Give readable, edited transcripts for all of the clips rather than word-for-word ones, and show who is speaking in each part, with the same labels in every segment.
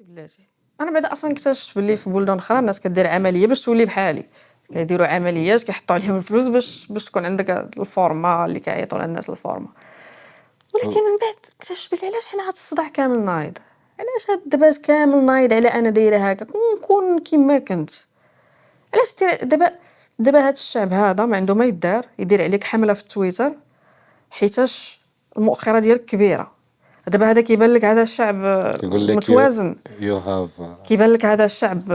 Speaker 1: بلاتي انا بعدا اصلا اكتشفت باللي في بلدان اخرى الناس كدير عمليه باش تولي بحالي، كيديروا عمليات كيحطوا عليهم الفلوس باش تكون عندك الفورما اللي كيعيطوا لها الناس الفورما. ولكن من بعد اكتشفت بلي علاش حنا هاد الصداع كامل نايض، علاش هاد الدباس كامل نايض على انا دايره هكا نكون كيما كنت. علاش دابا هاد الشعب هذا ما عنده ما يدير عليك حمله في تويتر حيتاش المؤخره ديالك كبيره. دابا هذا كيبان لك هذا الشعب متوازن، كيبان لك هذا الشعب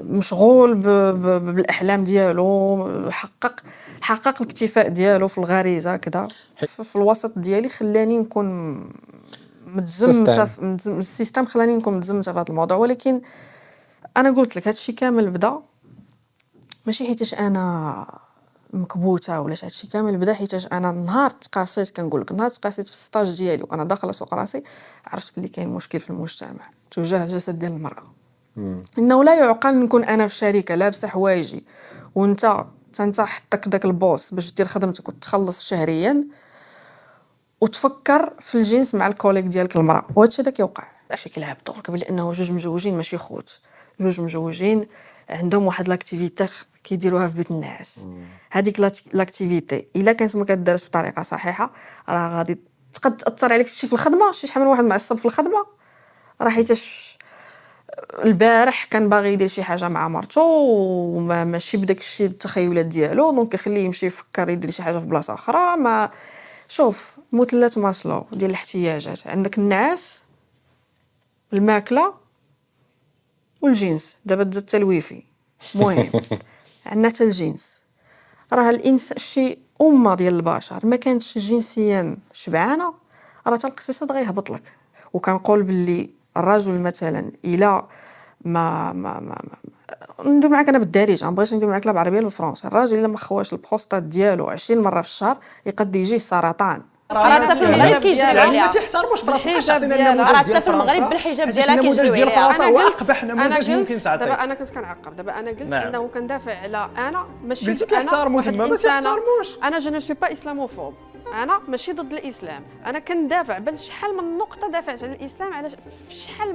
Speaker 1: مشغول بالاحلام ديالو، حقق الاكتفاء ديالو في الغريزه كذا. في الوسط ديالي خلاني نكون متزمته السيستم، خلاني نكون متزمته في هذا الموضوع. ولكن انا قلت لك هادشي كامل بدا ماشي حيتاش انا مكبوته ولا هادشي كامل بدا حيتاش انا نهار تقاسيت، كنقول لك نهار تقاسيت في السطاج ديالي وانا داخله سوق راسي، عرفت بلي كاين مشكل في المجتمع تجاه الجسد ديال المراه. انه لا يعقل نكون انا في شركه لابسه حوايجي وانت حطك داك البوس باش دير خدمتك وتخلص شهريا وتفكر في الجنس مع الكوليك ديالك المراه. وهادشي هذا كيوقع ماشي كيلعب دور كبير، لانه جوج مزوجين ماشي خوت، جوج مزوجين عندهم واحد لاكتيفيتي كيديروها في بيت الناس. هذيك لاكتيفيتي الا كانت ما كدارش بطريقه صحيحه راه غادي تقد تاثر عليك شي في الخدمه. شحال من واحد معصب في الخدمه راه حيتاش البارح كان باغي يدير شي حاجه مع مرتو وما ماشي بداك الشيء بالتخيلات ديالو، دونك يخليه يمشي يفكر يدير شي حاجه في بلاصه اخرى. ما شوف مثلث ماسلو ديال الاحتياجات، عندك النعاس، الماكله والجنس، دابا تزاد حتى الويفي. المهم عندنا حتى الجنس. راه الانسان شي امه ديال البشر ما كانتش جنسيا شبعانه راه حتى الاقتصاد غيهبط لك. وكنقول باللي الرجل مثلا الى ما ندوي معاك انا بالدارجه، ما بغيتش ندوي معاك لا بالعربيه ولا بالفرنسيه. الراجل الا ما خواش البروستات ديالو 20 مره في الشهر يقد يجيه سرطان.
Speaker 2: راه حتى في المغرب كيجريو عليها،
Speaker 3: ما تيحترموش فرنسا. عطينا النموذج
Speaker 2: راه
Speaker 3: ديال
Speaker 2: حتى في المغرب بالحجاب ديالها كيجريو
Speaker 3: ديال
Speaker 2: عليها.
Speaker 3: فرنسا هو اقبح نموذج ممكن تعطي.
Speaker 1: دابا انا كنت كنعقب، دابا انا قلت انه كندافع على انا ماشي
Speaker 3: قلتي كيحترموا تما ما تيحترموش.
Speaker 1: انا جو نو سوي با اسلاموفوب، انا ماشي ضد الاسلام، انا كندافع بل شحال من نقطه دافعت على الاسلام على شحال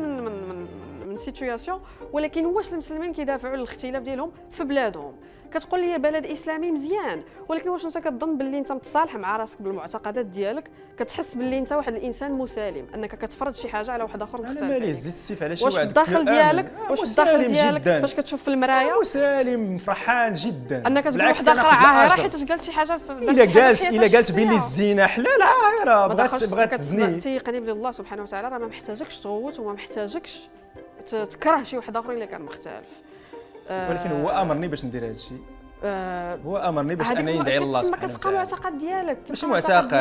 Speaker 1: من سيتوياسيون. ولكن واش المسلمين كيدافعوا على الاختلاف ديالهم في بلادهم؟ كتقول لي بلد اسلامي مزيان، ولكن واش انت كتظن باللي انت متصالح مع راسك بالمعتقدات ديالك؟ كتحس باللي انت واحد الانسان مسالم انك كتفرض شي حاجه على واحد اخر مختلف؟
Speaker 3: انا مالي زيد السيف على شي
Speaker 1: واش
Speaker 3: واحد
Speaker 1: الداخل ديالك فاش كتشوف في المرايه
Speaker 3: مسالم فرحان جدا
Speaker 1: انك تقول واحده اخرى عاهره حيت قالت شي حاجه
Speaker 3: الا قالت بلي الزنا حلال عاهره بغات تزني.
Speaker 1: تيقني بلي الله سبحانه وتعالى راه ما محتاجكش تغوت وما محتاجكش تكره شي واحد اخر الا كان مختلف.
Speaker 3: ولكن هو امرني باش ندير هذا الشيء. هو امرني باش انا ندعي الله سبحانه وتعالى.
Speaker 1: كتبقى معتقد ديالك
Speaker 3: ماشي معتقد،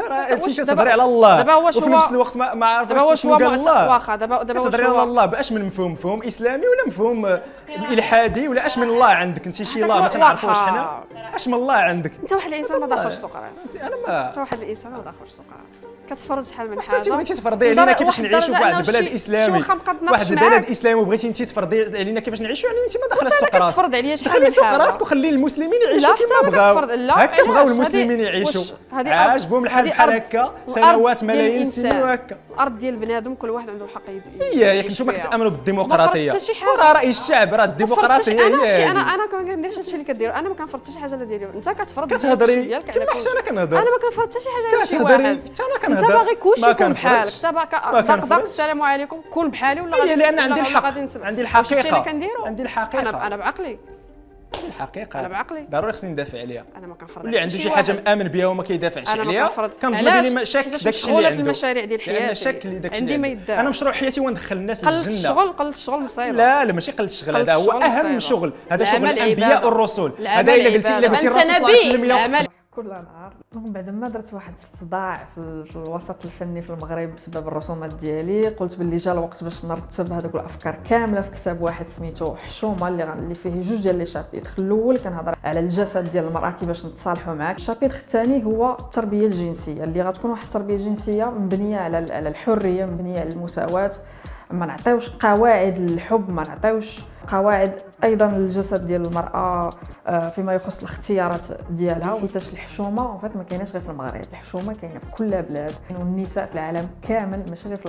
Speaker 3: راه انت كتهضري على الله وفي نفس الوقت ما عارفاش شنو قال الله.
Speaker 1: واخا دابا
Speaker 3: كتهضري على الله باش من مفهوم اسلامي ولا مفهوم الحادي ولا اش من الله عندك انت؟ شي الله ما تنعرفوش حنا اش من الله عندك
Speaker 1: انت؟ واحد الانسان ما داخلش سوق راسك،
Speaker 3: انا ما
Speaker 1: انت واحد الانسان ما داخلش سوق راسك كتفرض شحال من حاجه.
Speaker 3: انت بغيتي تفرضي علينا كيفاش نعيشوا في واحد البلد اسلامي، واحد البلد اسلامي، وبغيتي انت تفرضي علينا كيفاش نعيشوا، يعني انت ما داخله سوق راسك.
Speaker 1: تفرض عليا شحال من
Speaker 3: سوق راسك وخلي المسلمين يعيشوا كما بغاو. هكا بغاو المسلمين يعيشوا، عاجبهم الحال بحال هكا سنوات ملايين السنين وهكا.
Speaker 1: الارض ديال بنادم كل واحد عنده الحق
Speaker 3: ياك نتوما كتامنوا بالديمقراطيه، وراه راي الشعب، راه الديمقراطيه هي.
Speaker 1: انا كما كنديرش هادشي اللي كديروا، انا ما كنفرض حتى شي حاجه على ديالي. انت كتفرض
Speaker 3: كتهضري
Speaker 1: ديالك على كلشي،
Speaker 3: انا كنهضر،
Speaker 1: انا ما كنفرض حتى شي حاجه على شي واحد.
Speaker 3: حتى انا كنهضر،
Speaker 1: انت باغي كلشي يكون بحالك، انت
Speaker 3: باغي
Speaker 1: السلام عليكم كون بحالي ولا
Speaker 3: غادي. لان عندي الحق، عندي الحقيقه،
Speaker 1: عندي
Speaker 3: الحقيقه،
Speaker 1: انا بعقلي،
Speaker 3: الحقيقه
Speaker 1: انا بعقلي
Speaker 3: ضروري خصني ندافع عليها.
Speaker 1: انا ما كنفرض
Speaker 3: اللي عنده شي حاجه مامن بها وما كيدافعش عليها كنظن بلي شاك داكشي اللي عنده.
Speaker 1: في المشاريع ديال حياتي
Speaker 3: انا شاك اللي داكشي
Speaker 1: عندي ما يدار.
Speaker 3: انا مشروع حياتي هو ندخل الناس للجنه.
Speaker 1: قلت الشغل مصيبه.
Speaker 3: لا ماشي قلت الشغل، هذا هو اهم شغل، هذا شغل الانبياء والرسل. هذا الا قلتي الرسول صلى الله عليه وسلم
Speaker 1: كل نهار. بعد ما درت واحد الصداع في الوسط الفني في المغرب بسبب الرسومات ديالي، قلت باللي جا الوقت باش نرتب هذوك الافكار كامله في كتاب واحد سميتو حشومه اللي فيه جوج ديال لي شابيتر. الاول كنهضر على الجسد ديال المراه كيفاش نتصالحوا معاه. الشابيتر الثاني هو التربيه الجنسيه، اللي غتكون واحد التربيه جنسيه مبنيه على الحريه، مبنيه على المساواه. ما نعطيوش قواعد للحب، ما نعطيوش قواعد ايضا للجسد ديال المراه فيما يخص الاختيارات ديالها. حيتاش الحشومه ما كايناش غير في المغرب، الحشومه كاينه في كل بلاد، والنساء في العالم كامل ماشي غير في